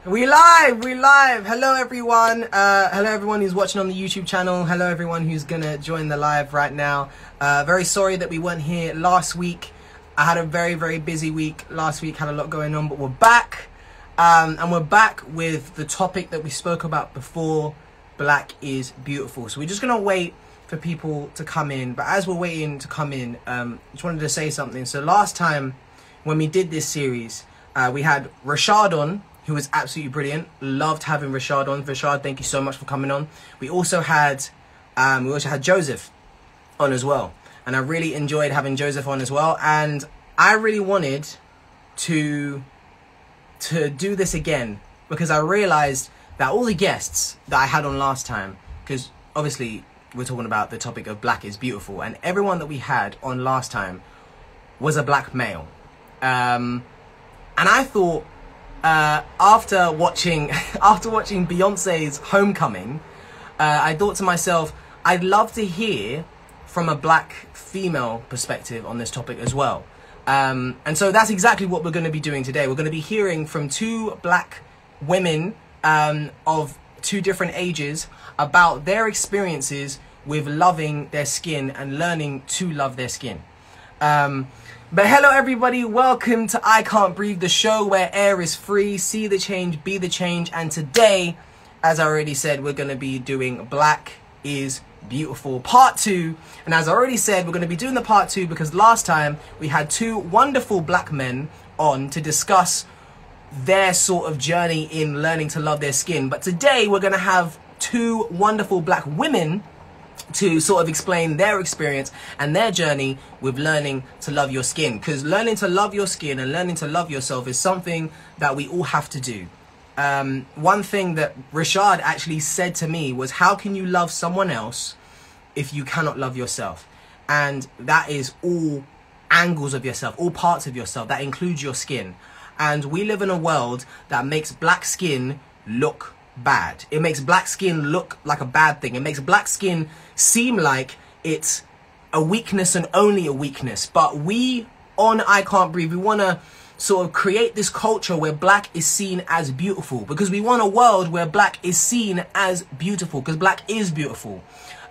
We live. Hello everyone. Hello everyone who's watching on the YouTube channel. Hello everyone who's gonna join the live right now. Very sorry that we weren't here last week. I had a very busy week last week, had a lot going on, but we're back. And we're back with the topic that we spoke about before. Black is beautiful. So we're just gonna wait for people to come in. But as we're waiting to come in, just wanted to say something. So last time when we did this series, we had Rashad on, who was absolutely brilliant. Loved having Rashad on. Rashad, thank you so much for coming on. We also had Joseph on as well, and I really enjoyed having Joseph on as well. And I really wanted to do this again because I realized that all the guests that I had on last time, because obviously we're talking about the topic of black is beautiful, and everyone that we had on last time was a black male. And I thought, after watching Beyonce's Homecoming, I thought to myself, I'd love to hear from a black female perspective on this topic as well. And so that's exactly what we're going to be doing today. We're going to be hearing from two black women of two different ages about their experiences with loving their skin and learning to love their skin. But hello everybody, welcome to I Can't Breathe, the show where air is free, see the change, be the change. And today, as I already said, we're going to be doing Black is Beautiful Part 2. And as I already said, we're going to be doing the Part 2 because last time we had two wonderful black men on to discuss their sort of journey in learning to love their skin. But today we're going to have two wonderful black women to sort of explain their experience and their journey with learning to love your skin. Because learning to love your skin and learning to love yourself is something that we all have to do. One thing that Rashad actually said to me was, how can you love someone else if you cannot love yourself? And that is all angles of yourself, all parts of yourself. That includes your skin. And we live in a world that makes black skin look bad. It makes black skin look like a bad thing. It makes black skin seem like it's a weakness and only a weakness. But we on I Can't Breathe, we want to sort of create this culture where black is seen as beautiful, because we want a world where black is seen as beautiful, because black is beautiful.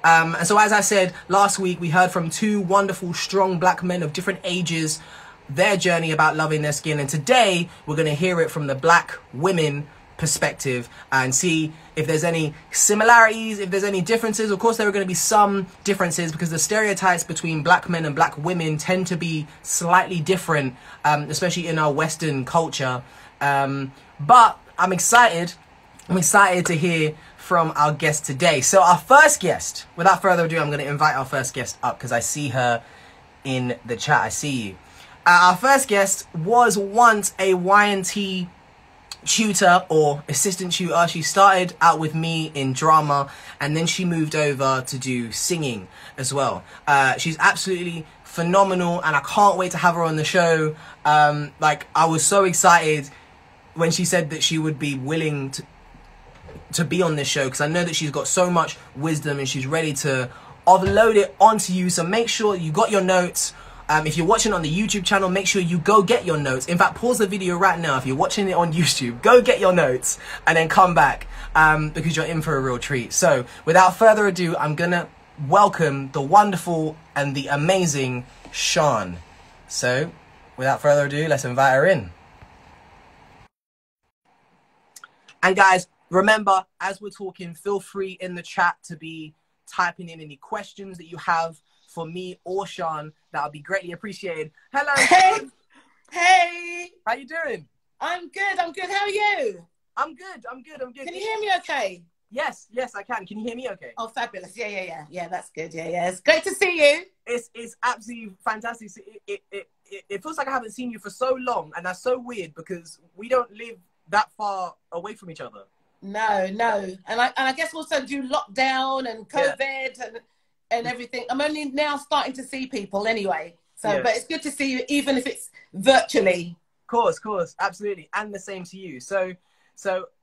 And so as I said last week, we heard from two wonderful, strong black men of different ages, their journey about loving their skin. And today we're going to hear it from the black women perspective and see if there's any similarities, if there's any differences. Of course there are going to be some differences because the stereotypes between black men and black women tend to be slightly different, especially in our Western culture. But I'm excited to hear from our guest today. So our first guest, without further ado, I'm going to invite our first guest up because I see her in the chat. I see you. Our first guest was once a Y&T tutor or assistant tutor. She started out with me in drama and then she moved over to do singing as well. She's absolutely phenomenal and I can't wait to have her on the show. Like, I was so excited when she said that she would be willing to be on this show, because I know that she's got so much wisdom and she's ready to offload it onto you. So make sure you got your notes. If you're watching on the YouTube channel, make sure you go get your notes. In fact, pause the video right now. If you're watching it on YouTube, go get your notes and then come back because you're in for a real treat. So without further ado, I'm going to welcome the wonderful and the amazing Sean. So without further ado, let's invite her in. And guys, remember, as we're talking, feel free in the chat to be typing in any questions that you have for me or Sean. That would be greatly appreciated. Hello. Hey. Sean. Hey. How you doing? I'm good. How are you? I'm good. Can you hear me okay? Yes, I can. Can you hear me okay? Oh, fabulous. Yeah, that's good. Yeah. It's great to see you. It's absolutely fantastic. It feels like I haven't seen you for so long, and that's so weird because we don't live that far away from each other. No. And I guess also due lockdown and COVID and everything. I'm only now starting to see people anyway. So, But it's good to see you, even if it's virtually. Of course, absolutely. And the same to you. So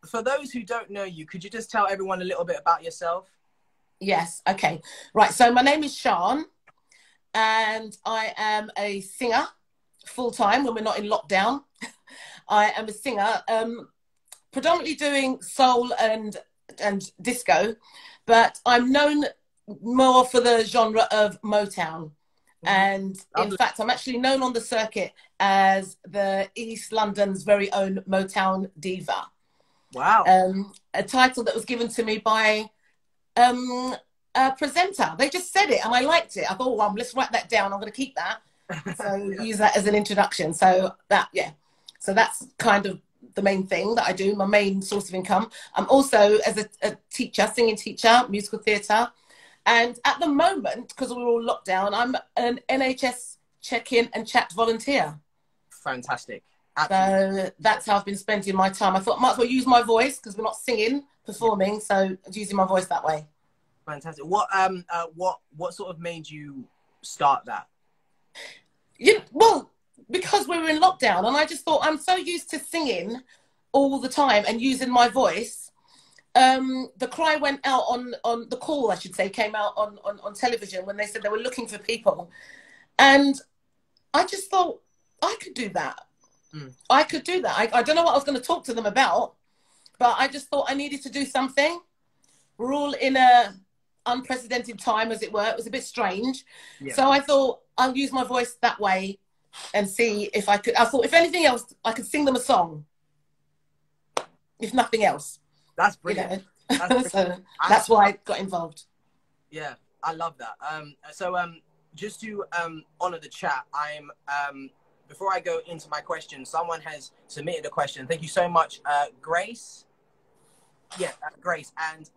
for those who don't know you, could you just tell everyone a little bit about yourself? Yes. Okay. Right. So my name is Sean and I am a singer full time when we're not in lockdown. I am a singer. predominantly doing soul and disco, but I'm known more for the genre of Motown. And in fact, I'm actually known on the circuit as the East London's very own Motown diva. Wow. A title that was given to me by a presenter. They just said it and I liked it. I thought, well, let's write that down. I'm going to keep that. So use that as an introduction. So so that's kind of the main thing that I do, my main source of income. I'm also as a teacher, singing teacher, musical theatre. And at the moment, because we're all locked down, I'm an NHS check-in and chat volunteer. Fantastic. Absolutely. So that's how I've been spending my time. I thought I might as well use my voice because we're not singing, performing, so I'm using my voice that way. Fantastic. What sort of made you start that? Well, because we were in lockdown, and I just thought I'm so used to singing all the time and using my voice. The cry went out on the call, I should say, came out on television when they said they were looking for people. And I just thought, I could do that. I could do that. I don't know what I was going to talk to them about, but I just thought I needed to do something. We're all in a unprecedented time, as it were. It was a bit strange. Yeah. So I thought I'll use my voice that way and see if I could. I thought, if anything else, I could sing them a song. If nothing else. That's brilliant. You know? So that's why I got involved. Yeah, I love that. Just to honor the chat, before I go into my question, someone has submitted a question. Thank you so much, Grace. Yeah, Grace. And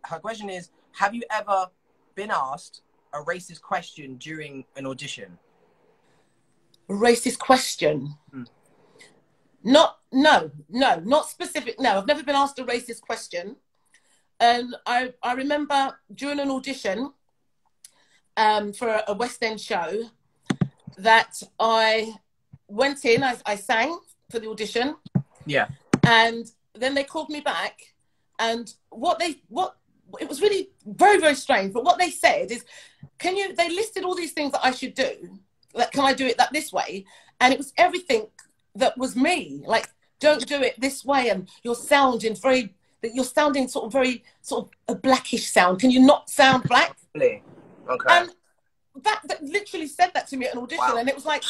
her question is, have you ever been asked a racist question during an audition? A racist question? No, not specific. No, I've never been asked a racist question. And I remember during an audition for a West End show that I went in, I sang for the audition. Yeah. And then they called me back, and it was really very, very strange. But what they said is, they listed all these things that I should do. Like, can I do it this way? And it was everything that was me. Like, don't do it this way. And you're sounding sort of very sort of a blackish sound. Can you not sound black? Okay. And that literally said that to me at an audition. Wow. And it was like,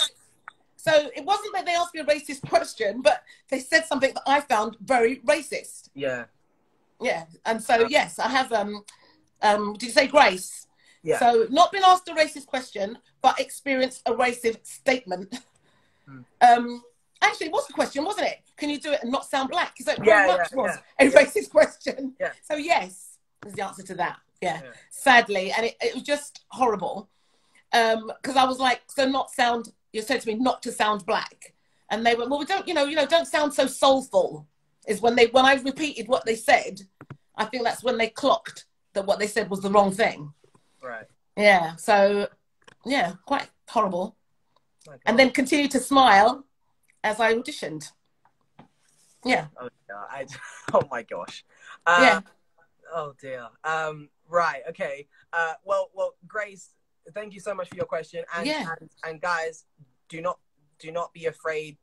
so it wasn't that they asked me a racist question, but they said something that I found very racist. Yeah. Yeah. And so, yes, I have, did you say Grace? Yeah. So not been asked a racist question, but experienced a racist statement. Actually, it was a question, wasn't it? Can you do it and not sound black? Because that very much was a racist question. Yeah. So yes, is the answer to that. Yeah. Sadly, and it was just horrible. Because I was like, so you said to me not to sound black. And they went, well, we don't, don't sound so soulful. Is when I repeated what they said, I think that's when they clocked that what they said was the wrong thing. Right. Yeah. So, yeah, quite horrible. And then continued to smile as I auditioned. Yeah. Oh my gosh. Yeah. Oh dear. Right. Okay. Well, Grace, thank you so much for your question. And guys, do not be afraid.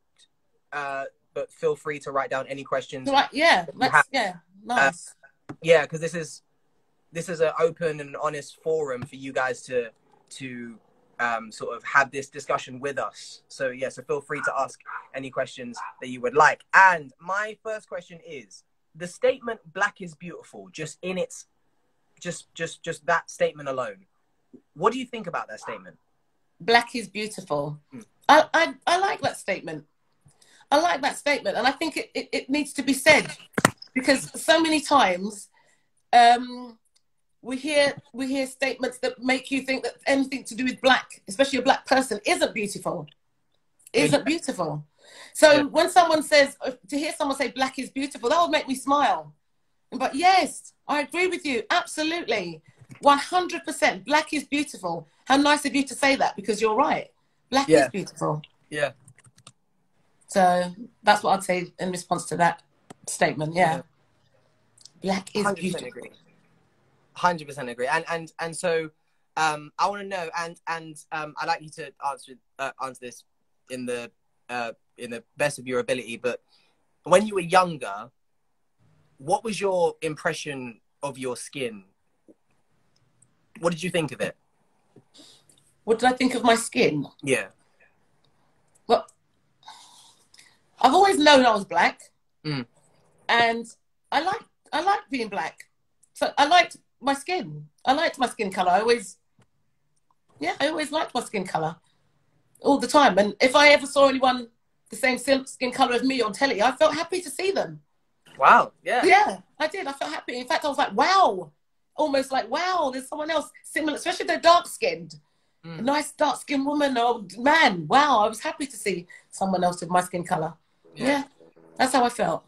But feel free to write down any questions. Right. Yeah. Nice. Yeah, because this is an open and honest forum for you guys to sort of have this discussion with us. So so feel free to ask any questions that you would like. And my first question is, the statement "black is beautiful," just in its just that statement alone, what do you think about that statement? Black is beautiful. I like that statement. I like that statement, and I think it needs to be said, because so many times we hear statements that make you think that anything to do with black, especially a black person, isn't beautiful. So when someone says, to hear someone say black is beautiful, that would make me smile. But yes, I agree with you. Absolutely. 100%. Black is beautiful. How nice of you to say that, because you're right. Black is beautiful. Yeah. So that's what I'd say in response to that statement. Yeah. Black is beautiful. Agree. 100% agree. And so I want to know, and I'd like you to answer this in the best of your ability, but when you were younger, what was your impression of your skin? What did you think of it? What did I think of my skin? Yeah. Well, I've always known I was black, and I liked being black. So I liked my skin. I liked my skin color. I always liked my skin color all the time. And if I ever saw anyone the same skin color as me on telly, I felt happy to see them. Wow. Yeah. Yeah, I did. I felt happy. In fact, I was like, wow, almost like, wow, there's someone else similar, especially if they're dark skinned. A nice dark skinned woman or man. Wow, I was happy to see someone else with my skin color. Yeah, that's how I felt.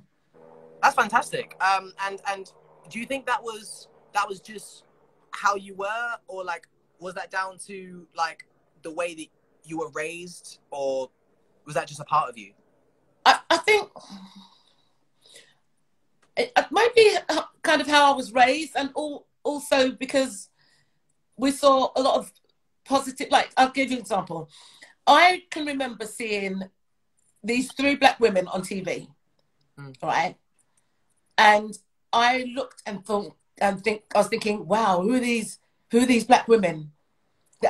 That's fantastic. And do you think that was just how you were, or like was that down to like the way that you were raised, or was that just a part of you? I think it might be kind of how I was raised, and also because we saw a lot of positive, like, I'll give you an example. I can remember seeing these 3 black women on TV, right? And I looked and thought, I was thinking, wow, who are these black women?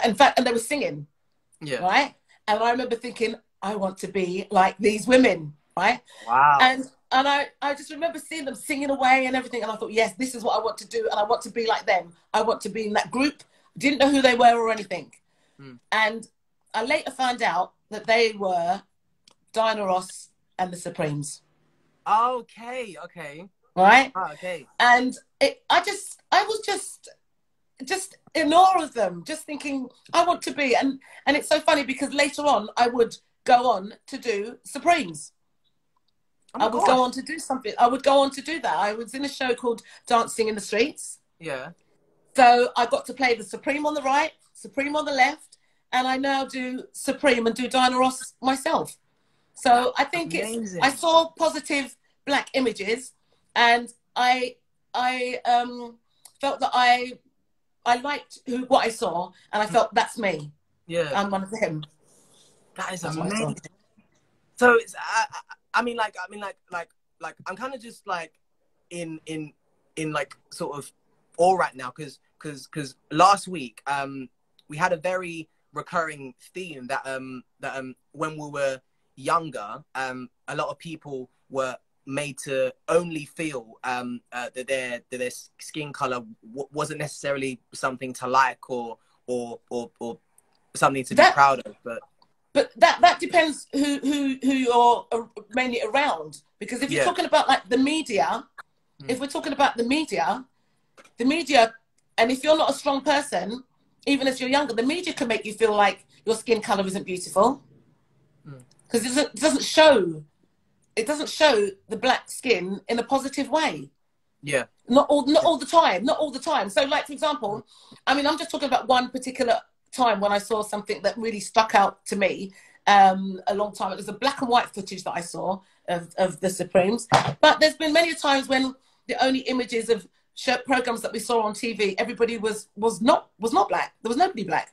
In fact, and they were singing, right? And I remember thinking, I want to be like these women, right? Wow. And I just remember seeing them singing away and everything, and I thought, yes, this is what I want to do, and I want to be like them. I want to be in that group. Didn't know who they were or anything. And I later found out that they were Diana Ross and the Supremes. Okay. Right? Oh, okay. And I was just in awe of them, just thinking, I want to be. And it's so funny because later on, I would go on to do Supremes. I would go on to do something. I would go on to do that. I was in a show called Dancing in the Streets. Yeah. So I got to play the Supreme on the right, Supreme on the left, and I now do Supreme and do Diana Ross myself. So I think I saw positive black images, and I felt that I liked what I saw, and I felt that's me. Yeah. I'm one of them. That is amazing. So it's I mean like I'm kind of just like in like sort of awe right now because last week we had a very recurring theme that when we were younger a lot of people were made to only feel that their skin color wasn't necessarily something to like or something to be proud of, but that depends who you're mainly around, because if you're talking about like the media, if we're talking about the media, and if you're not a strong person, even as you're younger, the media can make you feel like your skin color isn't beautiful, because it doesn't show the black skin in a positive way. Yeah. Not all the time. So like, for example, I mean, I'm just talking about one particular time when I saw something that really stuck out to me a long time. It was a black and white footage that I saw of the Supremes. But there's been many times when the only images of programs that we saw on TV, everybody was not black. There was nobody black.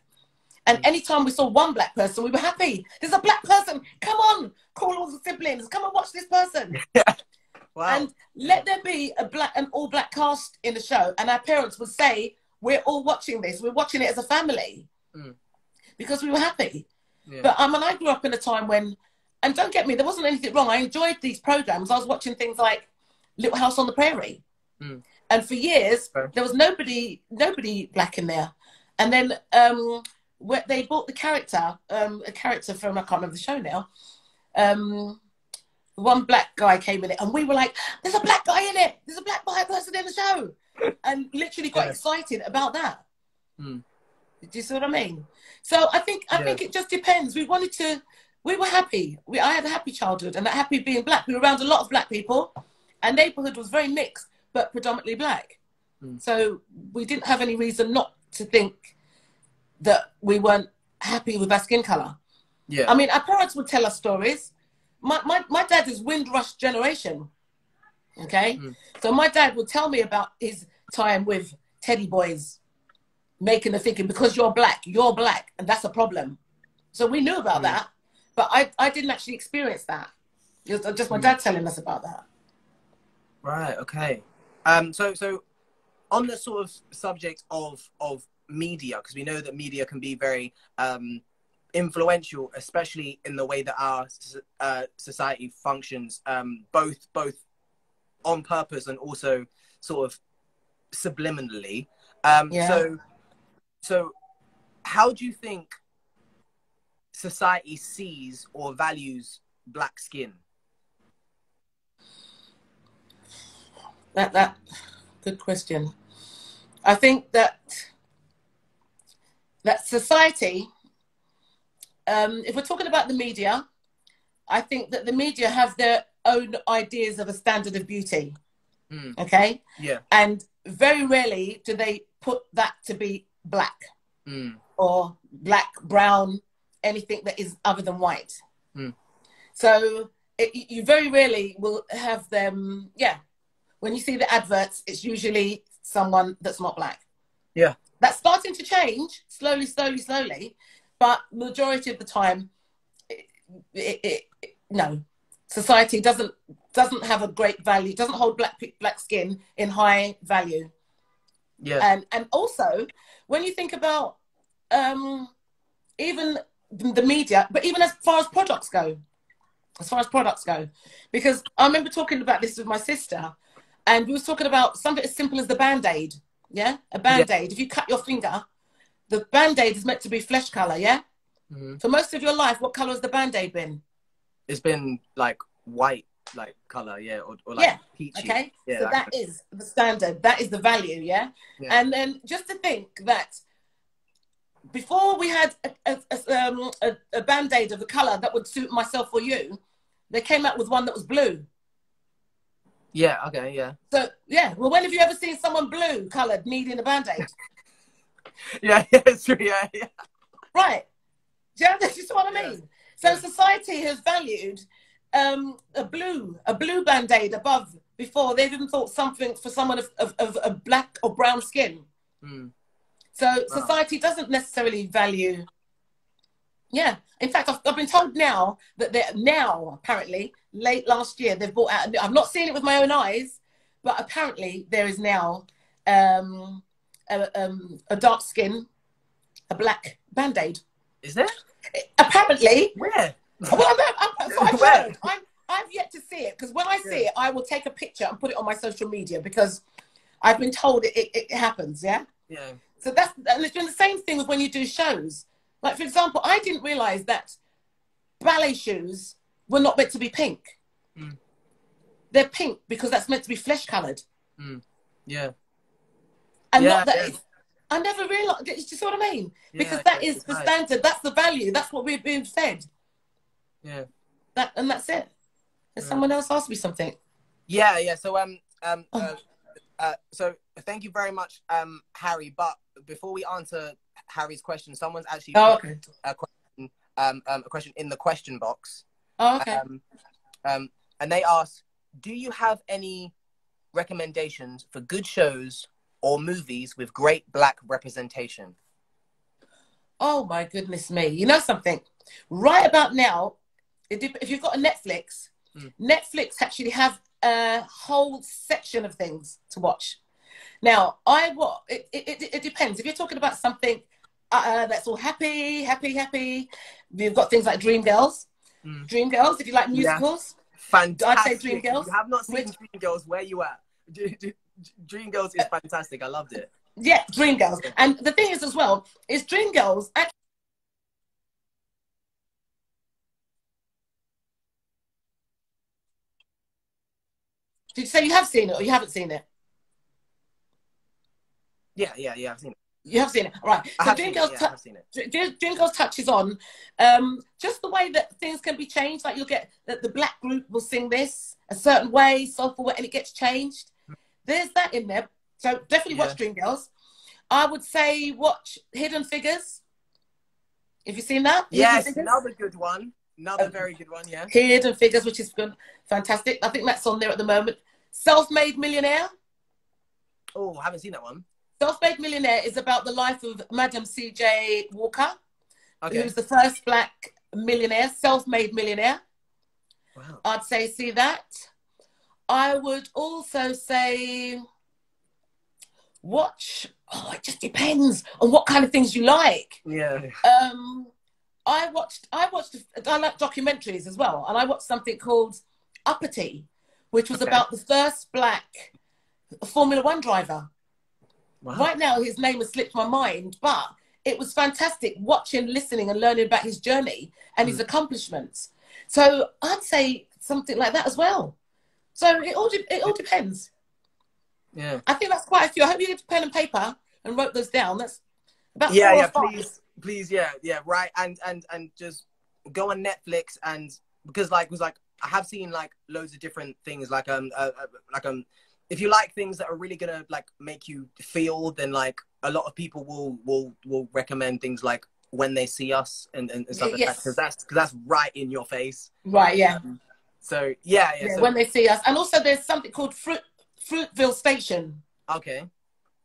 And anytime we saw one black person, we were happy. There's a black person. Come on, call all the siblings. Come and watch this person. Wow. And let there be an all black cast in the show. And our parents would say, we're all watching this. We're watching it as a family. Because we were happy. Yeah. But I grew up in a time when, and don't get me, there wasn't anything wrong. I enjoyed these programs. I was watching things like Little House on the Prairie. And for years, there was nobody black in there. And then they brought a character from, I can't remember the show now. One black guy came in it, and we were like, there's a black guy in it. There's a black person in the show. And literally got excited about that. Do you see what I mean? So I think it just depends. We were happy. I had a happy childhood, and that happy being black. We were around a lot of black people. Our neighborhood was very mixed, but predominantly black. So we didn't have any reason not to think that we weren't happy with our skin color. Yeah. I mean, our parents would tell us stories. My dad is Windrush generation. Okay? So my dad would tell me about his time with teddy boys, making the thinking, because you're black, and that's a problem. So we knew about that, but I didn't actually experience that. It was just my dad telling us about that. Right. Okay. So on the sort of subject of media, because we know that media can be very influential, especially in the way that our society functions, both on purpose and also sort of subliminally. Yeah. So how do you think society sees or values black skin? That good question. I think that society, if we're talking about the media, I think that the media have their own ideas of a standard of beauty. Okay? Yeah. And very rarely do they put that to be black or black, brown, anything that is other than white. So you very rarely will have them, when you see the adverts, it's usually someone that's not black. Yeah. That's starting to change slowly, but majority of the time, no. Society doesn't have a great value, doesn't hold black skin in high value. Yeah. And also, when you think about even the media, but even as far as products go, because I remember talking about this with my sister, and we was talking about something as simple as the Band-Aid. Yeah, a Band-Aid. If you cut your finger, the Band-Aid is meant to be flesh color. Yeah. For most of your life, what color has the Band-Aid been? It's been like white, like color, or like peachy. Okay. Yeah, so that is the standard. That is the value. Yeah. And then just to think that before we had a Band-Aid of the color that would suit myself or you, they came out with one that was blue. Yeah. Okay. Yeah. So well, when have you ever seen someone blue colored needing a Band-Aid? yeah, it's true. Yeah. Right. Do you know what I mean? So society has valued a blue Band-Aid above before. They've even thought something for someone of black or brown skin. So society doesn't necessarily value. Yeah. In fact, I've been told now that they're apparently late last year they've brought out. I've not seen it with my own eyes, but apparently there is now a dark skin, a black Band-Aid. Is there? Apparently. Where? Well, I've heard. I've yet to see it, because when I see it, I will take a picture and put it on my social media, because I've been told it happens. Yeah. Yeah. So and it's been the same thing with when you do shows. Like, for example, I didn't realize that ballet shoes were not meant to be pink. They're pink because that's meant to be flesh colored. Yeah. And not that I never realized. Do you see what I mean? Because that is the standard. That's the value. That's what we're being fed. Yeah. And that's it. Has someone else asked me something? Yeah. So so thank you very much, Harry. But before we answer Harry's question, someone's actually put a question in the question box. Oh, okay. And they ask, do you have any recommendations for good shows or movies with great black representation? Oh my goodness me! You know something? Right about now, if you've got a Netflix, Netflix actually have a whole section of things to watch. Now, it depends. If you're talking about something that's all happy, you've got things like Dreamgirls. Dreamgirls, if you like musicals. Fantastic. I'd say Dreamgirls. If you have not seen Dreamgirls, where you at? Dreamgirls is fantastic. I loved it. Yeah, Dreamgirls. And the thing is as well, is Dreamgirls actually. Did you say you have seen it or you haven't seen it? Yeah, I've seen it. You have seen it, right? So Dreamgirls touches on just the way that things can be changed. Like, you'll get that the black group will sing this a certain way, soulful way, and it gets changed. There's that in there. So definitely watch Dreamgirls. I would say watch Hidden Figures. Have you seen that? Yes, another good one. Another very good one, yeah. Hidden Figures, which is good, fantastic. I think that's on there at the moment. Self-Made Millionaire. Oh, I haven't seen that one. Self-Made Millionaire is about the life of Madam C.J. Walker, who's the first black millionaire, self-made millionaire. Wow. I'd say see that. I would also say watch. Oh, it just depends on what kind of things you like. Yeah. I like documentaries as well, and I watched something called Uppity, which was about the first black Formula One driver. Wow. Right now, his name has slipped my mind, but it was fantastic watching, listening, and learning about his journey and his accomplishments. So I'd say something like that as well. So it all depends. Yeah. I think that's quite a few. I hope you get pen and paper and wrote those down. That's about 4 Yeah, or yeah, 5. please, yeah, right. And just go on Netflix, and because like I have seen like loads of different things, like if you like things that are really gonna like make you feel, then like a lot of people will recommend things like When They See Us and stuff like that, because that's right in your face. Right, yeah. So yeah, Yeah, so, When They See Us. And also there's something called Fruitville Station. Okay.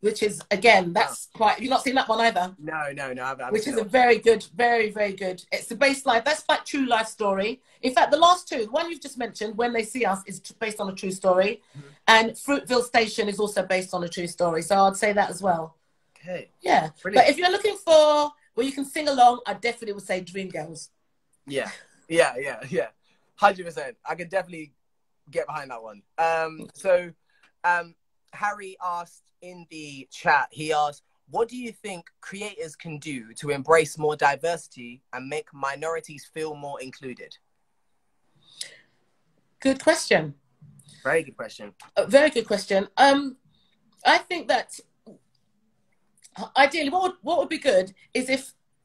Which is, again, that's quite, have you not seen that one either? No, I've which is a very good, very, very good. It's the base life. That's like true life story. In fact, the last two, the one you've just mentioned, When They See Us, is based on a true story. And Fruitville Station is also based on a true story. So I'd say that as well. Okay. Yeah. Brilliant. But if you're looking for where you can sing along, I definitely would say Dreamgirls. Yeah. 100%. I could definitely get behind that one. So Harry asked in the chat, he asked, what do you think creators can do to embrace more diversity and make minorities feel more included? Good question. Very good question. A very good question. I think that ideally what would be good is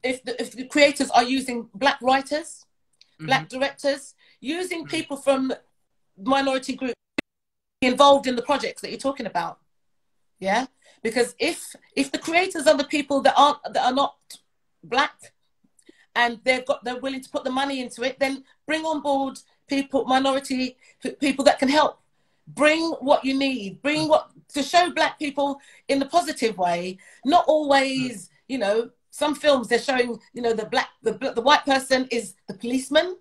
if the creators are using black writers, black directors, using people from minority groups involved in the projects that you're talking about. Yeah, because if the creators are the people that are not black and they're willing to put the money into it, then bring on board minority people that can help. Bring what you need. Bring what to show black people in the positive way. Not always, you know. Some films they're showing, you know, the white person is the policeman,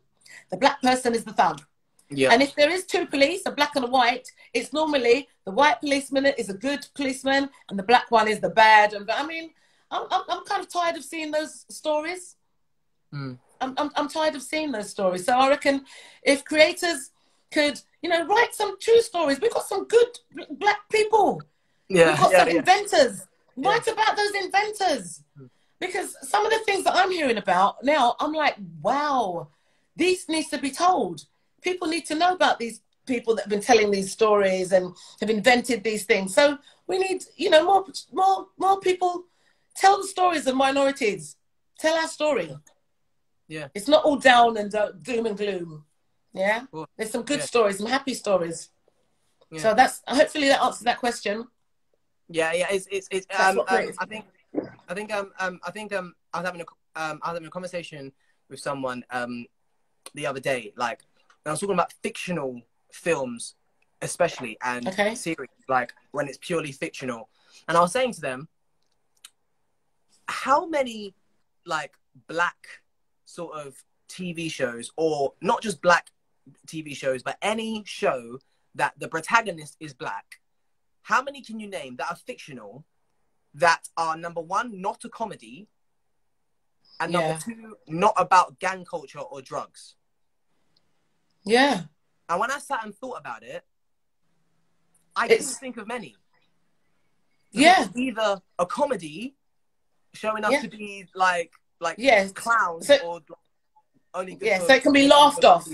the black person is the thug. Yeah. And if there is two police, a black and a white, it's normally the white policeman is a good policeman and the black one is the bad. And I mean, I'm kind of tired of seeing those stories. I'm tired of seeing those stories. So I reckon if creators could, you know, write some true stories. We've got some good black people. Yeah. We've got some inventors. Write about those inventors. Because some of the things that I'm hearing about now, I'm like, wow, these needs to be told. People need to know about these people that have been telling these stories and have invented these things. So we need, you know, more people tell the stories of minorities. Tell our story. Yeah. It's not all down and doom and gloom. Yeah. Cool. There's some good stories, some happy stories. Yeah. So hopefully that answers that question. Yeah. It's I think I was having a conversation with someone the other day, like, and I was talking about fictional films, especially, and series, like when it's purely fictional. And I was saying to them, how many like black sort of TV shows, or not just black TV shows, but any show that the protagonist is black, how many can you name that are fictional, that are, number one, not a comedy, and number two, not about gang culture or drugs? Yeah. And when I sat and thought about it, I didn't think of many. It's either a comedy showing us to be like clowns, or only good so it can be laughed off. So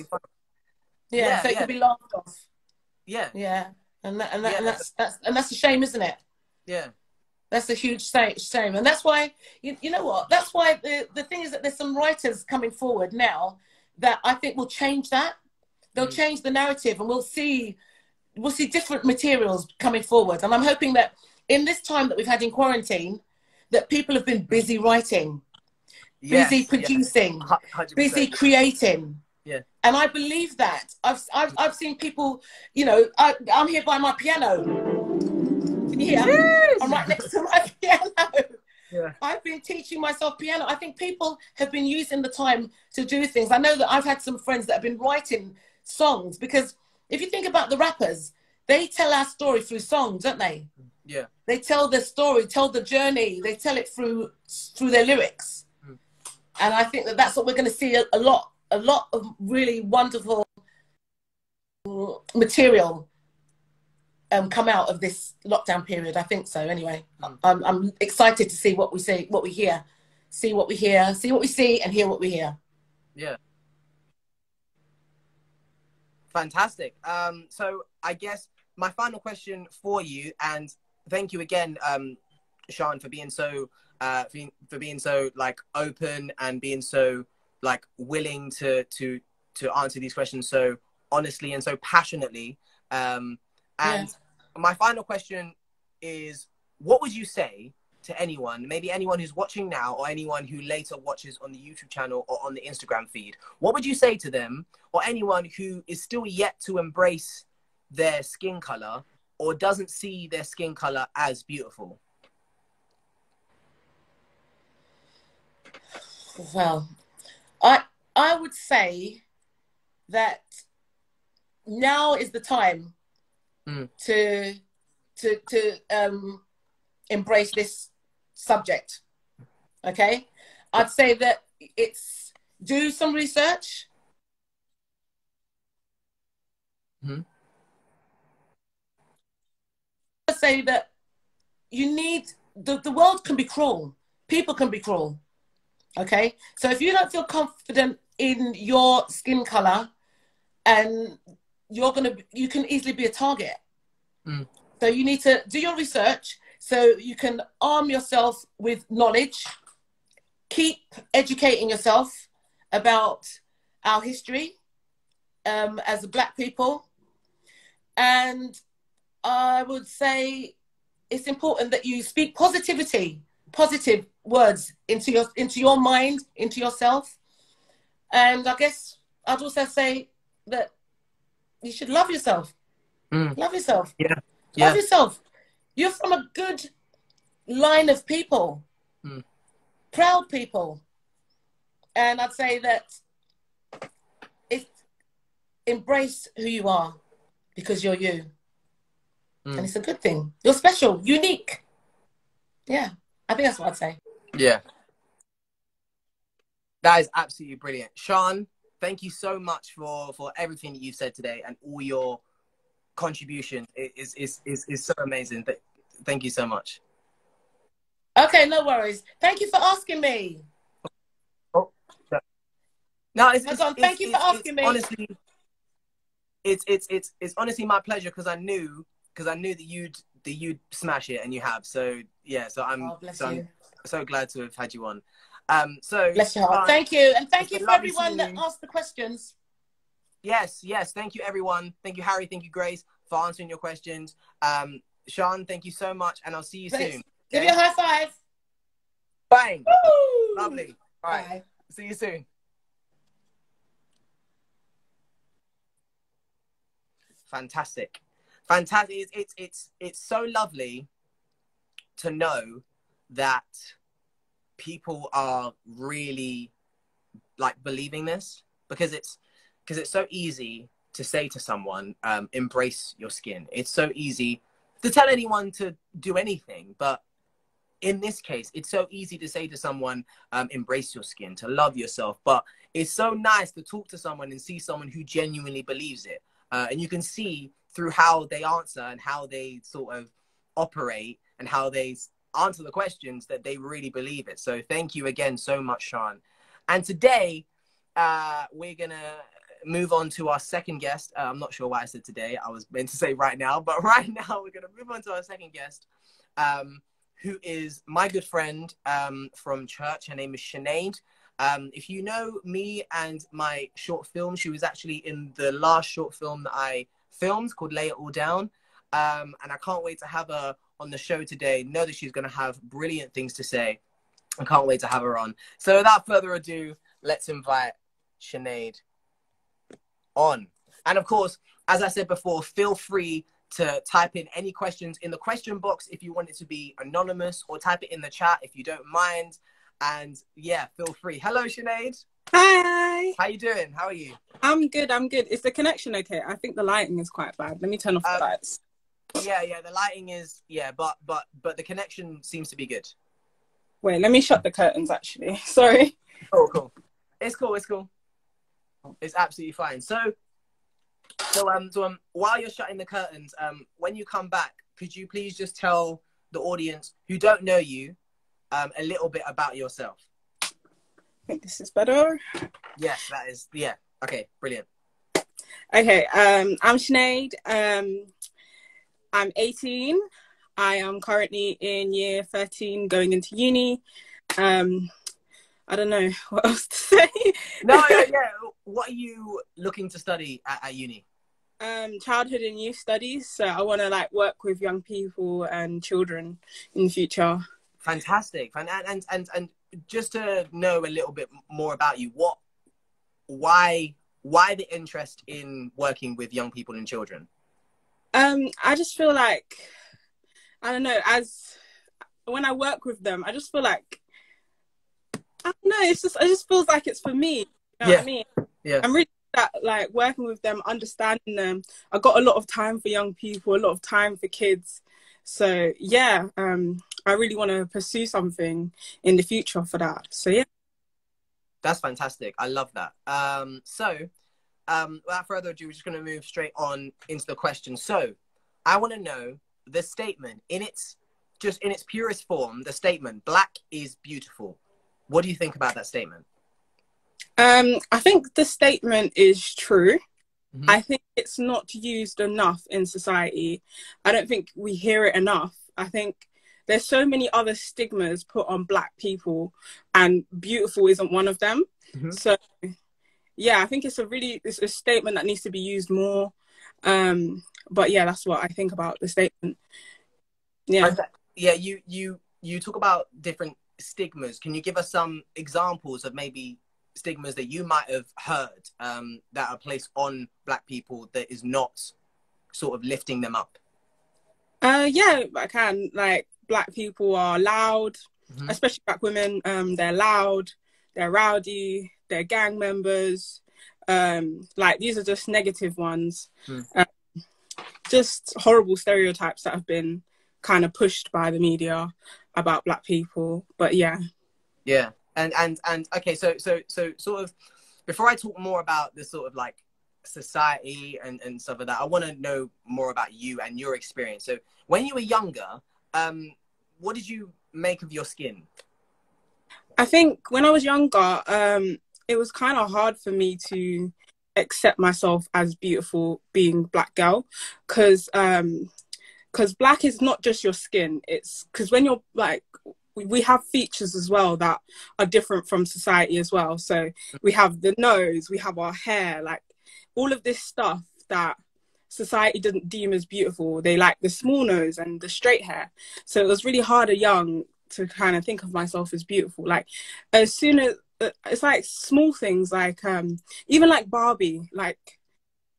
it can be laughed off. Yeah. And that's a shame, isn't it? Yeah. That's a huge shame. And that's why, you know what? That's why the thing is that there's some writers coming forward now that I think will change that. They'll change the narrative, and we'll see different materials coming forward. And I'm hoping that in this time that we've had in quarantine, that people have been busy writing, busy producing, 100%. Busy creating. Yeah. And I believe that. I've seen people, you know, I'm here by my piano. Can you hear? Yes. I'm right next to my piano. Yeah. I've been teaching myself piano. I think people have been using the time to do things. I know that I've had some friends that have been writing songs, because if you think about the rappers, they tell our story through songs, don't they? Yeah. They tell the story, tell the journey. They tell it through their lyrics. And I think that that's what we're going to see a lot of really wonderful material come out of this lockdown period. I think so. Anyway, I'm excited to see what we say, what we hear, see what we hear, see what we see, and hear what we hear. Yeah. Fantastic. So I guess my final question for you, and thank you again, Sean, for being so for being so like open and being so like willing to answer these questions so honestly and so passionately. And my final question is, what would you say to anyone, maybe anyone who's watching now or anyone who later watches on the YouTube channel or on the Instagram feed? What would you say to them, or anyone who is still yet to embrace their skin color or doesn't see their skin color as beautiful? Well, I would say that now is the time to embrace this subject. Okay, I'd say that it's do some research. I'd say that you need the world can be cruel. People can be cruel. Okay, so if you don't feel confident in your skin color, and you can easily be a target. So you need to do your research so you can arm yourself with knowledge, keep educating yourself about our history as Black people. And I would say it's important that you speak positive words into your mind, into yourself. And I guess I'd also say that you should love yourself. Love yourself. Love yourself. You're from a good line of people, proud people. And I'd say that embrace who you are, because you're you. And it's a good thing. You're special, unique. Yeah, I think that's what I'd say. Yeah. That is absolutely brilliant. Sean, thank you so much for everything that you've said today and all your contribution. It is so amazing. Thank you so much. Okay, no worries. Thank you for asking me. Oh, no, thank you for asking me. Honestly, it's honestly my pleasure, because I knew that you'd smash it, and you have. So yeah, so I'm so glad to have had you on. So bless your heart. Thank you, and thank you for everyone that asked the questions. Yes, thank you everyone. Thank you, Harry. Thank you, Grace, for answering your questions. Sean, thank you so much, and I'll see you soon. Give you a high five. Bang. Woo! Lovely. All right. Bye. See you soon. Fantastic. It's so lovely to know that people are really like believing this, because it's so easy to say to someone, embrace your skin. It's so easy to tell anyone to do anything, but in this case, it's so easy to say to someone, embrace your skin, to love yourself. But it's so nice to talk to someone and see someone who genuinely believes it. And you can see through how they answer and how they sort of operate and how they answer the questions that they really believe it. So thank you again so much, Sean. And today, we're going to move on to our second guest. I'm not sure why I said today. I was meant to say right now. But right now, we're going to move on to our second guest, who is my good friend from church. Her name is Sinead. If you know me and my short film, she was actually in the last short film that I filmed called Lay It All Down. And I can't wait to have her on the show today. Know that she's going to have brilliant things to say. I can't wait to have her on. So without further ado, let's invite Sinead on. And of course, as I said before, feel free to type in any questions in the question box if you want it to be anonymous, or type it in the chat if you don't mind. And yeah, feel free. Hello, Sinead. Hi. How you doing? How are you? I'm good. I'm good. Is the connection okay? I think the lighting is quite bad. Let me turn off the Um, lights. yeah. The lighting is but the connection seems to be good. Wait, let me shut the curtains actually. Sorry. Cool. It's cool. It's cool. It's absolutely fine. So while you're shutting the curtains, when you come back, could you please just tell the audience who don't know you, a little bit about yourself? I think this is better. Yes, that is. Yeah. Okay. Brilliant. Okay. I'm Sinead. I'm 18. I am currently in year 13, going into uni. I don't know what else to say. No. Yeah. What are you looking to study at uni? Childhood and youth studies. So I want to like work with young people and children in the future. Fantastic. And just to know a little bit more about you, why the interest in working with young people and children? I just feel like, I don't know, as when I work with them, I just feel like, I don't know, it just feels like it's for me. You know what I mean? Yeah. I'm really good at like working with them, understanding them. I got a lot of time for young people, a lot of time for kids. So yeah, I really want to pursue something in the future for that. So yeah. That's fantastic. I love that. Without further ado, we're just going to move straight on into the question. So I want to know the statement in its purest form, the statement, "Black is beautiful." What do you think about that statement? I think the statement is true. Mm-hmm. I think it's not used enough in society. I don't think we hear it enough. I think there's so many other stigmas put on Black people, and beautiful isn't one of them. Mm-hmm. So yeah, I think it's a statement that needs to be used more. But yeah, that's what I think about the statement. Yeah. Yeah, you talk about different stigmas. Can you give us some examples of maybe stigmas that you might have heard, that are placed on Black people that is not sort of lifting them up? Yeah, I can. Like, Black people are loud, Mm-hmm. especially Black women. They're loud, they're rowdy, they're gang members. Like, these are just negative ones. Just horrible stereotypes that have been kind of pushed by the media about Black people. But yeah. Yeah. And okay, so sort of, before I talk more about this sort of like society and stuff like that, I want to know more about you and your experience. So when you were younger, what did you make of your skin? I think when I was younger, it was kind of hard for me to accept myself as beautiful being Black girl, because Black is not just your skin. It's because when you're like, we have features as well that are different from society as well. So we have the nose, we have our hair, like all of this stuff that society doesn't deem as beautiful. They like the small nose and the straight hair. So it was really hard at young to kind of think of myself as beautiful. Like, as soon as it's like small things, like even like Barbie, like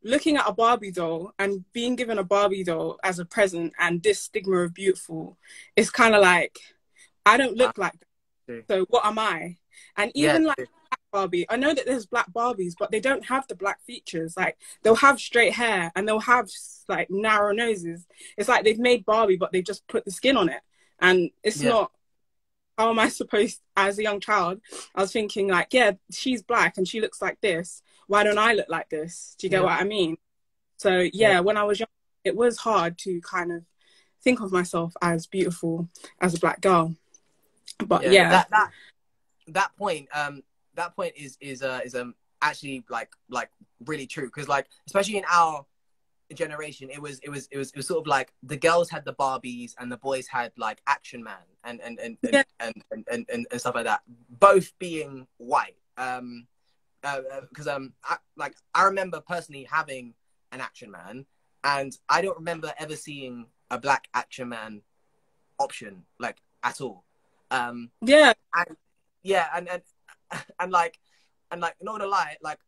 looking at a Barbie doll and being given a Barbie doll as a present, and this stigma of beautiful, is kind of like, I don't look like that. So what am I? And even like Black Barbie, I know that there's Black Barbies, but they don't have the Black features. Like, they'll have straight hair and they'll have like narrow noses. It's like they've made Barbie, but they've just put the skin on it. And it's not, how am I supposed, as a young child, I was thinking like, yeah, she's Black and she looks like this. Why don't I look like this? Do you get what I mean? So yeah, when I was young, it was hard to kind of think of myself as beautiful as a Black girl. But yeah. That point is actually like really true, because like, especially in our generation, it was sort of like the girls had the Barbies and the boys had like Action Man and stuff like that, both being white. Because I remember personally having an Action Man, and I don't remember ever seeing a Black Action Man option like at all. And like, not gonna lie, like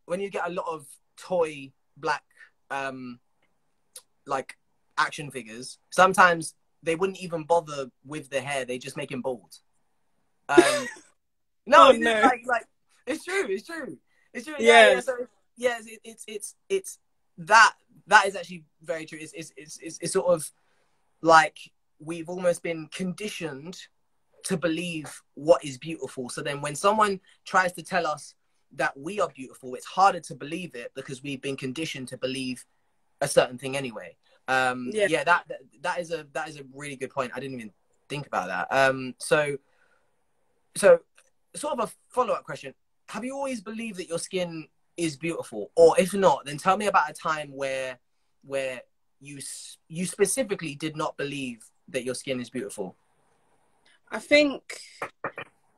when you get a lot of toy Black like action figures, sometimes they wouldn't even bother with the hair, they just make him bald. No, oh, no. It's true. It's true. It's true. Yeah. Yeah. Yeah. So yeah, it's that is actually very true. It's sort of like we've almost been conditioned to believe what is beautiful. So then when someone tries to tell us that we are beautiful, it's harder to believe it because we've been conditioned to believe a certain thing anyway. Yeah. Yeah, that is a really good point. I didn't even think about that. So sort of a follow-up question. Have you always believed that your skin is beautiful? Or if not, then tell me about a time where you specifically did not believe that your skin is beautiful. I think,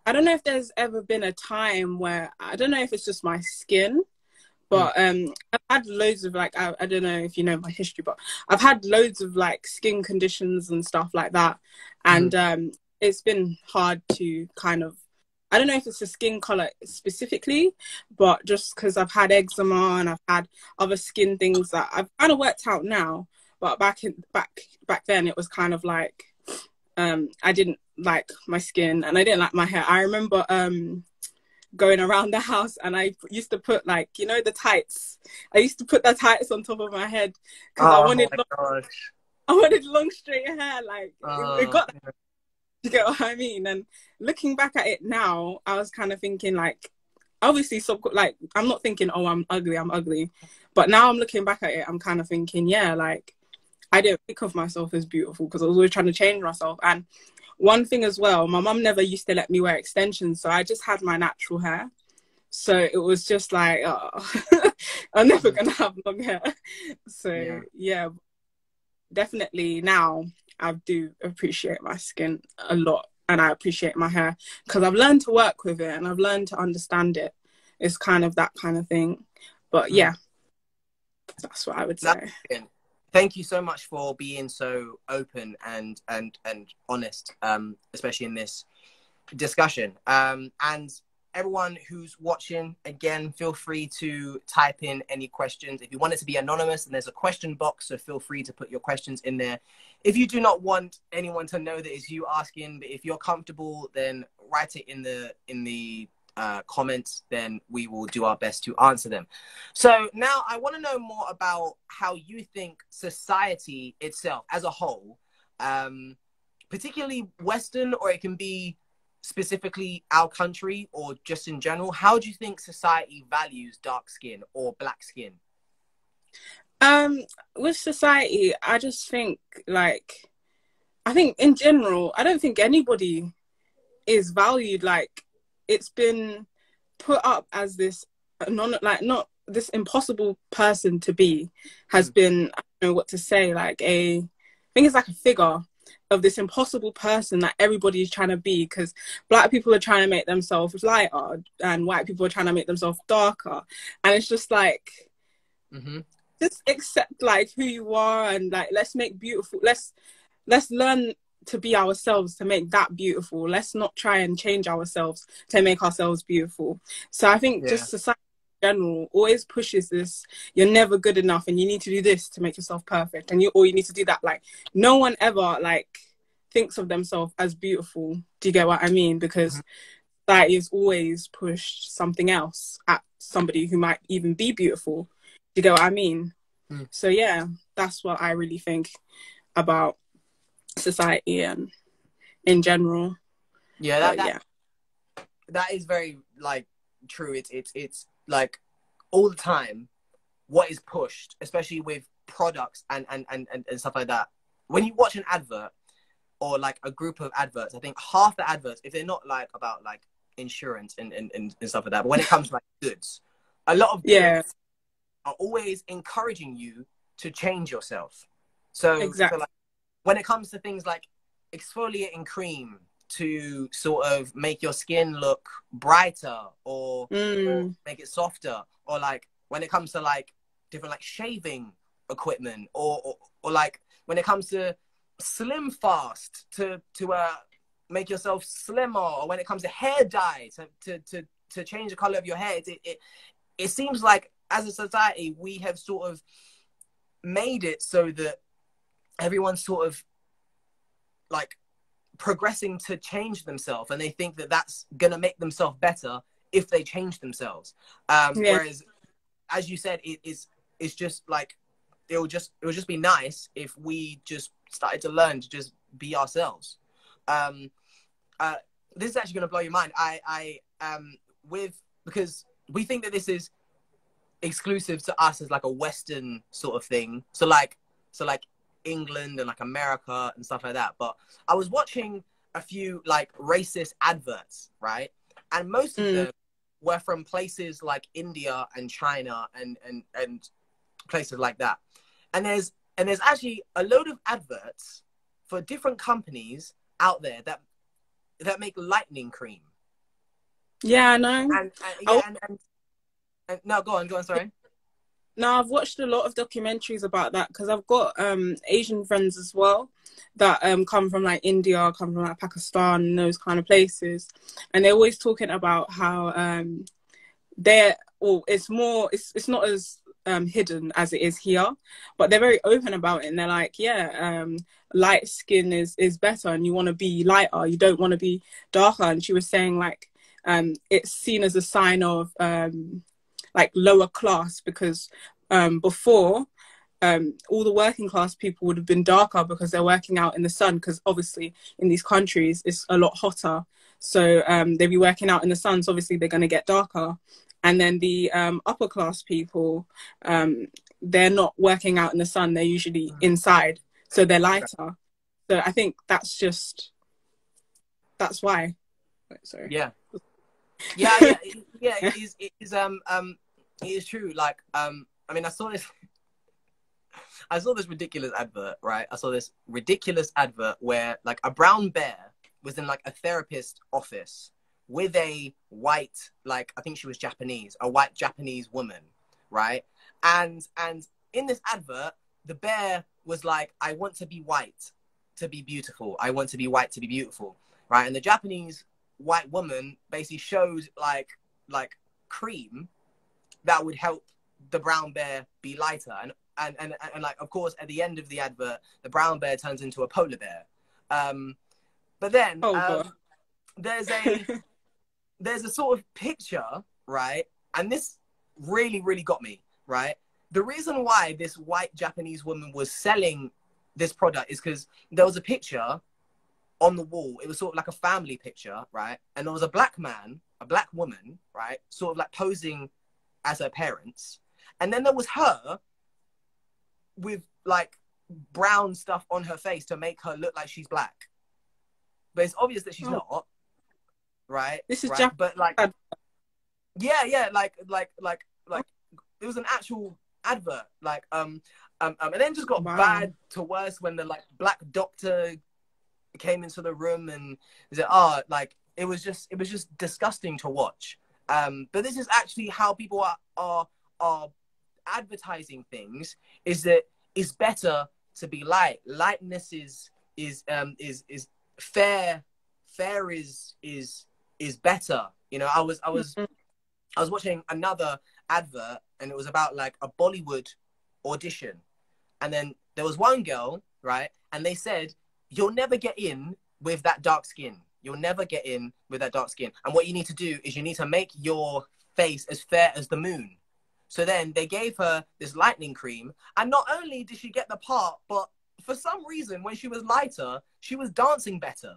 I don't know if there's ever been a time where, I don't know if it's just my skin, but I've had loads of like, I don't know if you know my history, but I've had loads of like skin conditions and stuff like that. And it's been hard to kind of, I don't know if it's a skin color specifically, but just because I've had eczema and I've had other skin things that I've kind of worked out now. But back then it was kind of like, I didn't like my skin and I didn't like my hair. I remember going around the house and I used to put like, you know, the tights. I used to put the tights on top of my head because I wanted long straight hair. Like it got, you get what I mean? And looking back at it now, I was kind of thinking like, obviously, so like I'm not thinking, oh, I'm ugly. But now I'm looking back at it, I'm kind of thinking, yeah, like I didn't think of myself as beautiful because I was always trying to change myself. And one thing as well, my mum never used to let me wear extensions, so I just had my natural hair. So it was just like, oh, I'm never gonna have long hair. So yeah, definitely now I do appreciate my skin a lot, and I appreciate my hair because I've learned to work with it and I've learned to understand it. It's kind of that kind of thing. But yeah, that's what I would say. Thank you so much for being so open and honest, especially in this discussion. And everyone who's watching, again, feel free to type in any questions. If you want it to be anonymous, then there's a question box, so feel free to put your questions in there. If you do not want anyone to know that it's you asking, but if you're comfortable, then write it in the comments, then we will do our best to answer them. So now I want to know more about how you think society itself as a whole, particularly Western, or it can be specifically our country or just in general, how do you think society values dark skin or black skin? With society, I just think like, I think in general, I don't think anybody is valued. Like it's been put up as this not this impossible person to be, has been, I don't know what to say, like I think it's like a figure of this impossible person that everybody is trying to be, because black people are trying to make themselves lighter and white people are trying to make themselves darker, and it's just like just accept like who you are and like let's learn to be ourselves, to make that beautiful. Let's not try and change ourselves to make ourselves beautiful. So I think just society in general always pushes this, you're never good enough and you need to do this to make yourself perfect, and you need to do that. Like no one ever like thinks of themselves as beautiful. Do you get what I mean? Because society has always pushed something else at somebody who might even be beautiful. Do you get what I mean? So yeah, that's what I really think about society and in general. That is very like true. It's like all the time what is pushed, especially with products and stuff like that. When you watch an advert or like a group of adverts, I think half the adverts, if they're not like about like insurance and stuff like that, but when it comes to like goods, a lot of goods are always encouraging you to change yourself. So, exactly. So like, when it comes to things like exfoliating cream to sort of make your skin look brighter or make it softer, or like when it comes to like different like shaving equipment, or like when it comes to slim fast to make yourself slimmer, or when it comes to hair dye to change the color of your hair, it seems like as a society we have sort of made it so that everyone's sort of like progressing to change themselves, and they think that that's gonna make themselves better if they change themselves. Yeah. Whereas, as you said, it's just like it would just be nice if we just started to learn to just be ourselves. This is actually going to blow your mind. Because we think that this is exclusive to us as like a Western sort of thing. So like England and like America and stuff like that. But I was watching a few like racist adverts, right? And most of them were from places like India and China and places like that. And there's actually a load of adverts for different companies out there that make lightning cream. Yeah, I know. And no, go on, sorry. No, I've watched a lot of documentaries about that because I've got Asian friends as well that come from like India, come from like Pakistan and those kind of places, and they're always talking about how it's not as hidden as it is here, but they're very open about it, and they're like, light skin is better, and you want to be lighter, you don't want to be darker. And she was saying like it's seen as a sign of like lower class, because before all the working class people would have been darker because they're working out in the sun, because obviously in these countries it's a lot hotter, so they'll be working out in the sun, so obviously they're going to get darker. And then the upper class people, they're not working out in the sun, they're usually inside, so they're lighter. So I think that's why. Sorry. Yeah. It is true. Like, I mean, I saw this ridiculous advert, right? I saw this ridiculous advert where like a brown bear was in like a therapist's office with a white, like, I think she was Japanese, a white Japanese woman, right? And in this advert, the bear was like, I want to be white to be beautiful. I want to be white to be beautiful, right? And the Japanese white woman basically showed like cream that would help the brown bear be lighter, and like, of course, at the end of the advert, the brown bear turns into a polar bear. But then there's a sort of picture, right? And this really, really got me, right? The reason why this white Japanese woman was selling this product is because there was a picture on the wall. It was sort of like a family picture, right? And there was a black man, a black woman, right? Sort of like posing as her parents. And then there was her with like brown stuff on her face to make her look like she's black. But it's obvious that she's not, right? This is right? But like, like it was an actual advert, like, and then just got bad to worse when the like black doctor came into the room, and it was just disgusting to watch. But this is actually how people are advertising things, is that it's better to be light. Lightness is fair is better. You know, I was watching another advert, and it was about like a Bollywood audition, and then there was one girl, right, and they said, you'll never get in with that dark skin. You'll never get in with that dark skin. And what you need to do is you need to make your face as fair as the moon. So then they gave her this lightning cream. And not only did she get the part, but for some reason, when she was lighter, she was dancing better.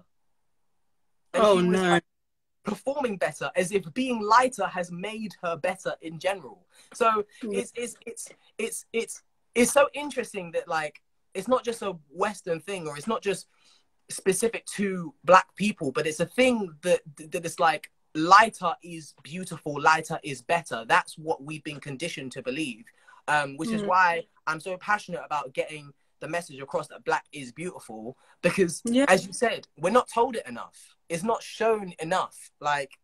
And she was, like, performing better, as if being lighter has made her better in general. So it's so interesting that, like, it's not just a Western thing, or it's not just specific to black people, but it's a thing that it's like, lighter is beautiful, lighter is better. That's what we've been conditioned to believe, which is why I'm so passionate about getting the message across that black is beautiful, because as you said, we're not told it enough. It's not shown enough, like,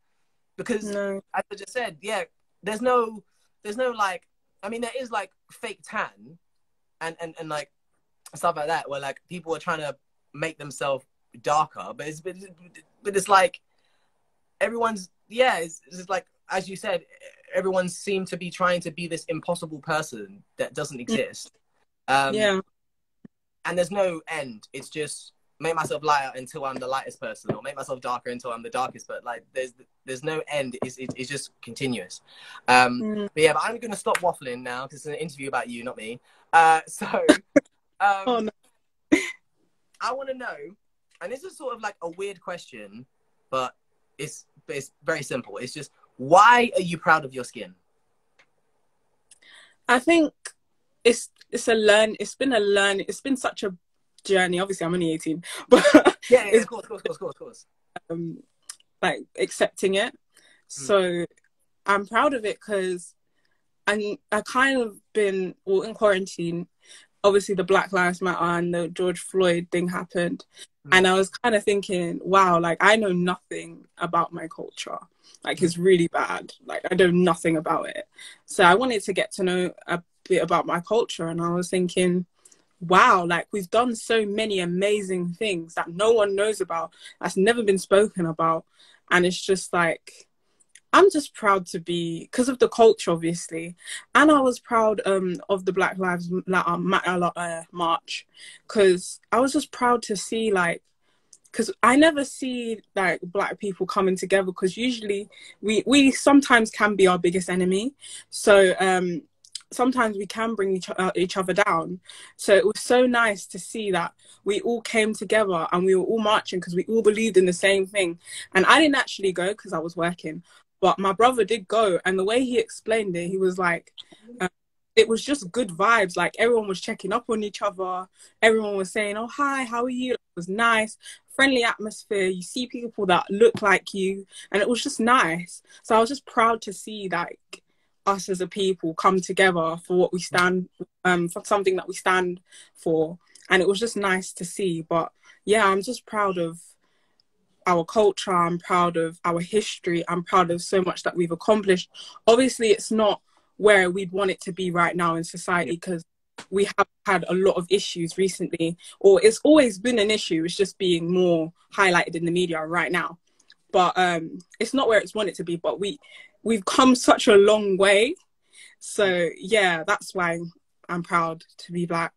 because as I just said, there's no like, I mean, there is like fake tan and like stuff like that, where like people are trying to make themselves darker, but it's like everyone's it's just like, as you said, everyone seemed to be trying to be this impossible person that doesn't exist. And there's no end. It's just make myself lighter until I'm the lightest person, or make myself darker until I'm the darkest. But like, there's no end. It's just continuous. But I'm gonna stop waffling now because it's an interview about you, not me. Oh, no. I want to know, and this is sort of like a weird question, but it's very simple. It's just, why are you proud of your skin? I think it's been such a journey. Obviously, I'm only 18, but yeah, of course. Like accepting it. So I'm proud of it because I kind of been in quarantine. Obviously, the Black Lives Matter and the George Floyd thing happened. And I was kind of thinking, wow, like, I know nothing about my culture. Like, it's really bad. Like, I know nothing about it. So I wanted to get to know a bit about my culture. And I was thinking, wow, like, we've done so many amazing things that no one knows about, that's never been spoken about. And it's just like, I'm just proud to be, because of the culture, obviously. And I was proud of the Black Lives Matter march, because I was just proud to see, like, because I never see, like, Black people coming together, because usually we sometimes can be our biggest enemy. So sometimes we can bring each other down. So it was so nice to see that we all came together and we were all marching because we all believed in the same thing. And I didn't actually go because I was working. But my brother did go, and the way he explained it, he was like, it was just good vibes. Like, everyone was checking up on each other. Everyone was saying, oh, hi, how are you? It was nice, friendly atmosphere. You see people that look like you, and it was just nice. So I was just proud to see, like, us as a people come together for what we stand, for something that we stand for. And it was just nice to see. But yeah, I'm just proud of our culture. I'm proud of our history. I'm proud of so much that we've accomplished. Obviously, it's not where we'd want it to be right now in society, because we have had a lot of issues recently, or it's always been an issue. It's just being more highlighted in the media right now. But it's not where it's wanted to be. But we've come such a long way. So yeah, that's why I'm proud to be Black.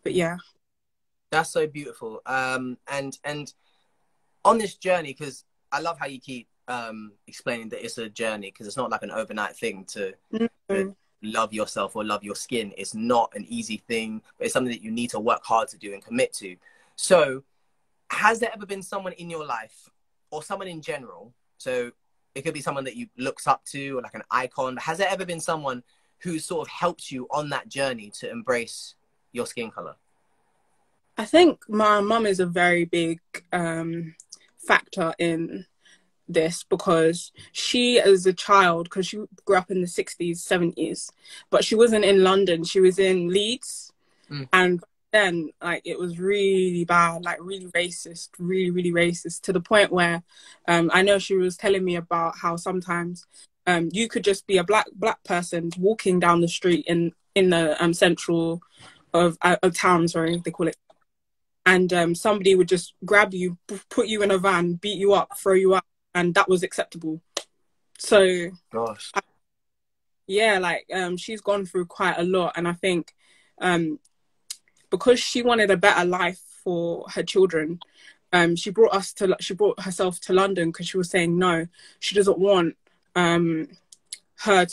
But yeah, that's so beautiful. And on this journey, because I love how you keep explaining that it's a journey, because it's not like an overnight thing to love yourself or love your skin. It's not an easy thing, but it's something that you need to work hard to do and commit to. So has there ever been someone in your life, or someone in general, so it could be someone that you looks up to, or like an icon, but has there ever been someone who sort of helped you on that journey to embrace your skin color? I think my mum is a very big factor in this, because she, as a child, because she grew up in the 60s, 70s, but she wasn't in London, she was in Leeds. And then, like, it was really bad, like really racist, really racist, to the point where I know she was telling me about how sometimes you could just be a black person walking down the street in the central of town, sorry, they call it, and somebody would just grab you, put you in a van, beat you up, throw you out, and that was acceptable. So, gosh, yeah, like, she's gone through quite a lot, and I think because she wanted a better life for her children, she brought herself to London, because she was saying no, she doesn't want her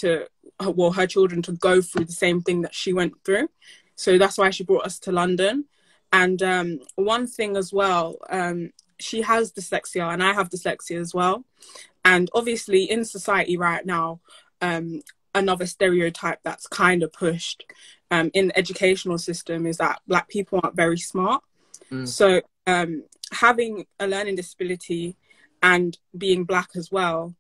children to go through the same thing that she went through. So that's why she brought us to London. And one thing as well, she has dyslexia and I have dyslexia as well. And obviously in society right now, another stereotype that's kind of pushed in the educational system is that Black people aren't very smart. So having a learning disability and being Black as well,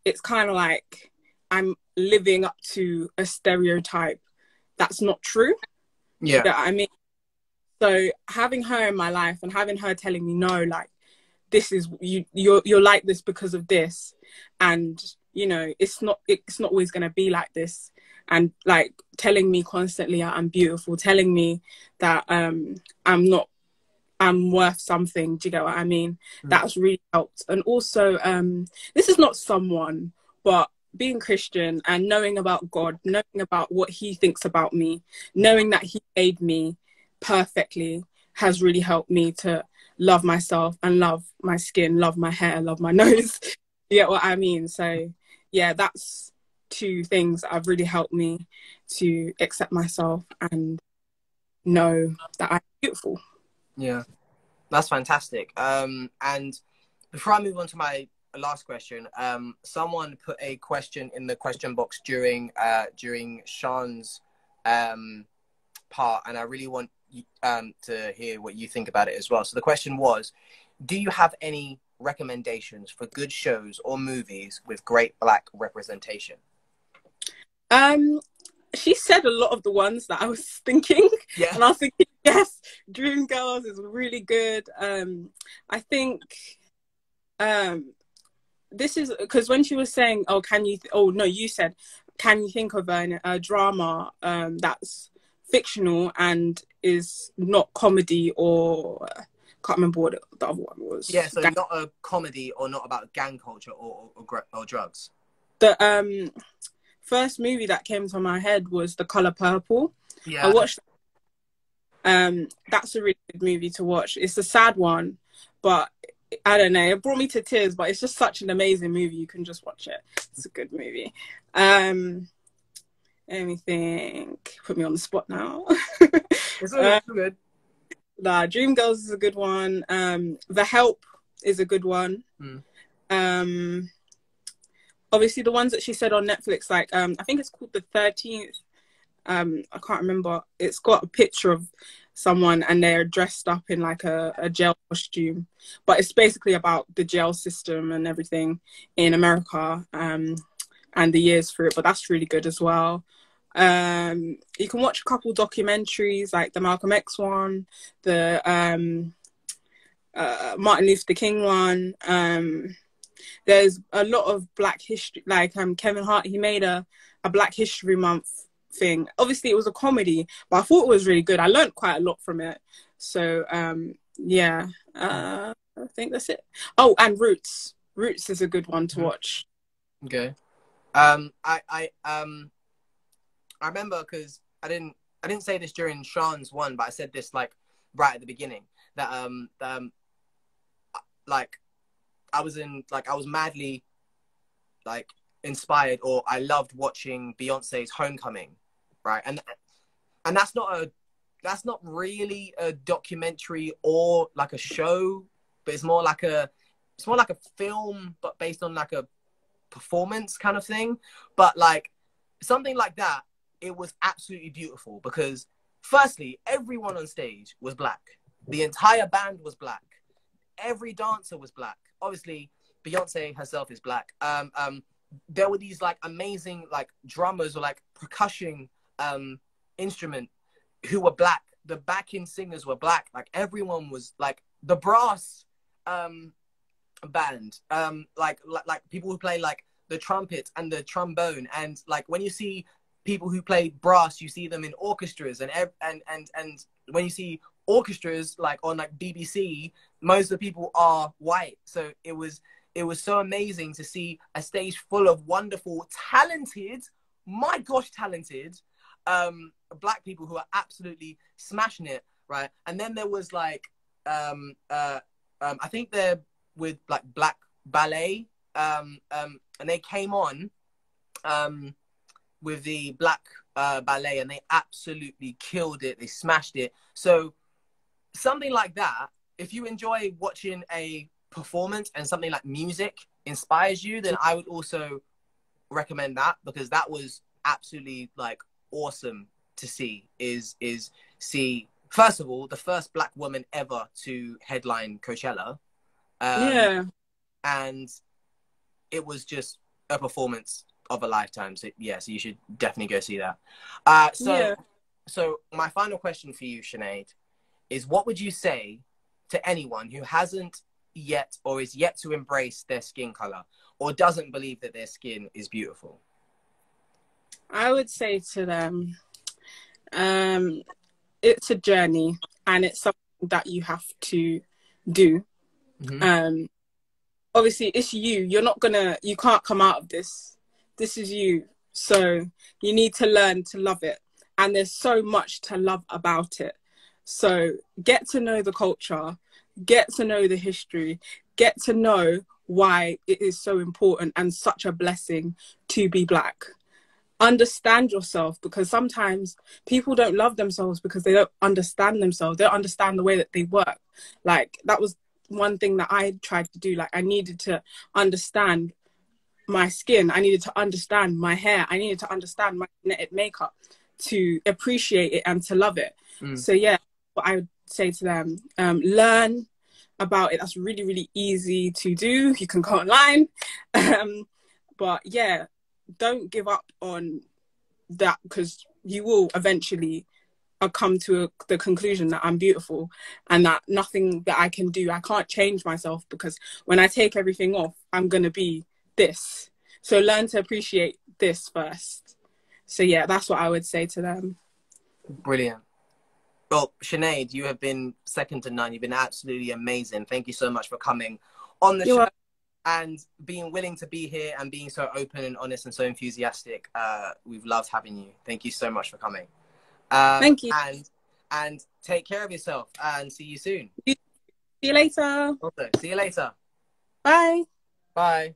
it's kind of like I'm living up to a stereotype that's not true. Yeah. You know what I mean? So having her in my life and having her telling me, no, like, this is, you're like this because of this. And, you know, it's not always going to be like this. And like telling me constantly I'm beautiful, telling me that I'm worth something. Do you get what I mean? That's really helped. And also, this is not someone, but being Christian and knowing about God, knowing about what he thinks about me, knowing that he made me perfectly has really helped me to love myself and love my skin, love my hair, love my nose. You get what I mean? So yeah, that's two things that have really helped me to accept myself and know that I'm beautiful. Yeah, that's fantastic. And before I move on to my last question, someone put a question in the question box during Sean's part, and I really want to hear what you think about it as well. So the question was, do you have any recommendations for good shows or movies with great Black representation? She said a lot of the ones that I was thinking. Yeah. And I was thinking, yes, Dreamgirls is really good. I think this is because when she was saying, oh, you said, can you think of a drama that's fictional and is not comedy, or can't remember what the other one was. Yeah, so not a comedy or not about gang culture or drugs. The first movie that came to my head was The Color Purple. Yeah. I watched that's a really good movie to watch. It's a sad one, but I don't know, it brought me to tears, but it's just such an amazing movie. You can just watch it. It's a good movie. Let me think. Put me on the spot now. It's all good. Nah, Dreamgirls is a good one. The Help is a good one. Obviously the ones that she said on Netflix, like I think it's called The 13th. I can't remember. It's got a picture of someone and they're dressed up in like a jail costume, but it's basically about the jail system and everything in America and the years through it. But that's really good as well. You can watch a couple documentaries like the Malcolm X one, the Martin Luther King one. There's a lot of Black history, like Kevin Hart, he made a Black History Month thing. Obviously it was a comedy, but I thought it was really good. I learned quite a lot from it. So yeah, I think that's it. Oh, and Roots is a good one to watch. Okay. I remember, because I didn't say this during Sean's one, but I said this like right at the beginning, that like I was madly like inspired, or I loved watching Beyonce's Homecoming, right? And that's not really a documentary or like a show, but it's more like a film, but based on like a performance kind of thing. But like something like that, it was absolutely beautiful because firstly, everyone on stage was Black. The entire band was Black. Every dancer was Black. Obviously, Beyonce herself is Black. There were these like amazing like drummers or like percussion instrument who were Black. The backing singers were Black. Like everyone was like the brass band. Like people who play like the trumpet and the trombone, and like when you see people who play brass, you see them in orchestras, and when you see orchestras like on like BBC, most of the people are white. So it was so amazing to see a stage full of wonderful, talented, my gosh, talented Black people who are absolutely smashing it, right? And then there was like I think they're with like Black Ballet, and they came on with the Black Ballet, and they absolutely killed it. They smashed it. So something like that, if you enjoy watching a performance and something like music inspires you, then I would also recommend that, because that was absolutely like awesome to see. See, first of all, the first Black woman ever to headline Coachella. Yeah. And it was just a performance of a lifetime. So yeah, so you should definitely go see that. So my final question for you, Sinead, is what would you say to anyone who hasn't yet or is yet to embrace their skin color or doesn't believe that their skin is beautiful? I would say to them, it's a journey and it's something that you have to do. Mm-hmm. Obviously it's you. You can't come out of this. This is you. So you need to learn to love it. And there's so much to love about it. So get to know the culture, get to know the history, get to know why it is so important and such a blessing to be Black. Understand yourself, because sometimes people don't love themselves because they don't understand themselves. They don't understand the way that they work. Like, that was one thing that I tried to do. Like, I needed to understand my skin. I needed to understand my hair. I needed to understand my genetic makeup to appreciate it and to love it. So yeah, what I would say to them, learn about it. That's really, really easy to do. You can go online. But yeah, don't give up on that, because you will eventually come to the conclusion that I'm beautiful and that nothing that I can do, I can't change myself, because when I take everything off, I'm going to be this. So learn to appreciate this first. So yeah, that's what I would say to them. Brilliant. Well, Sinead, you have been second to none. You've been absolutely amazing. Thank you so much for coming on the show and being willing to be here and being so open and honest and so enthusiastic. We've loved having you. Thank you so much for coming. Thank you. And take care of yourself, and see you soon. See you later. Also, see you later. Bye. Bye.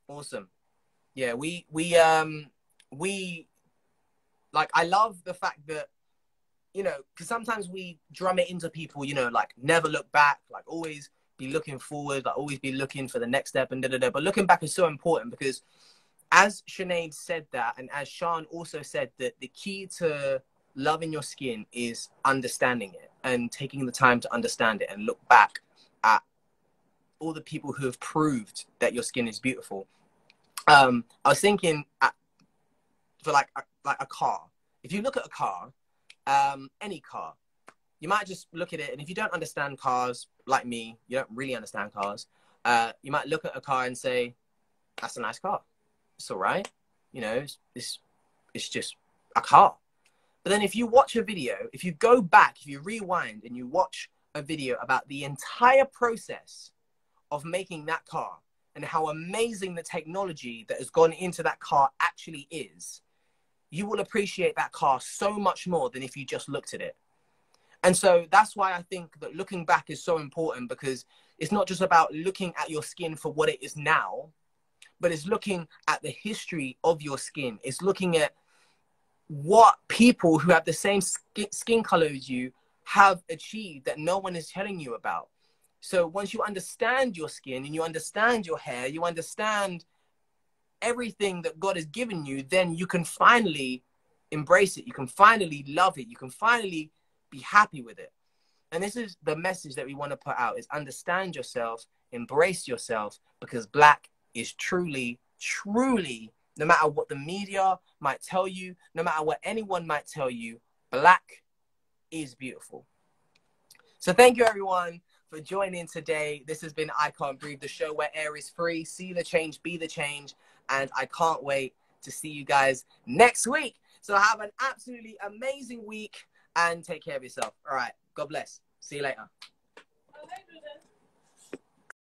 Awesome. Yeah, we like, I love the fact that, you know, because sometimes we drum it into people, you know, like, never look back, like, always be looking forward, like, always be looking for the next step and da-da-da. But looking back is so important, because as Sinead said that, and as Sean also said, that the key to loving your skin is understanding it and taking the time to understand it and look back at all the people who have proved that your skin is beautiful. I was thinking for like a car. If you look at a car, any car, you might just look at it, and if you don't understand cars, like me, you don't really understand cars, you might look at a car and say, that's a nice car. It's all right. You know, it's just a car. But then if you watch a video, if you go back, if you rewind and you watch a video about the entire process of making that car and how amazing the technology that has gone into that car actually is, you will appreciate that car so much more than if you just looked at it. And so that's why I think that looking back is so important, because it's not just about looking at your skin for what it is now, but it's looking at the history of your skin. It's looking at what people who have the same skin color as you have achieved that no one is telling you about. So once you understand your skin and you understand your hair, you understand everything that God has given you, then you can finally embrace it. You can finally love it. You can finally be happy with it. And this is the message that we want to put out, is understand yourself, embrace yourself, because Black is truly, truly, no matter what the media might tell you, no matter what anyone might tell you, Black is beautiful. So thank you, everyone, for joining today. This has been I Can't Breathe, the show where air is free. See the change, be the change. And I can't wait to see you guys next week. So have an absolutely amazing week and take care of yourself. All right. God bless. See you later.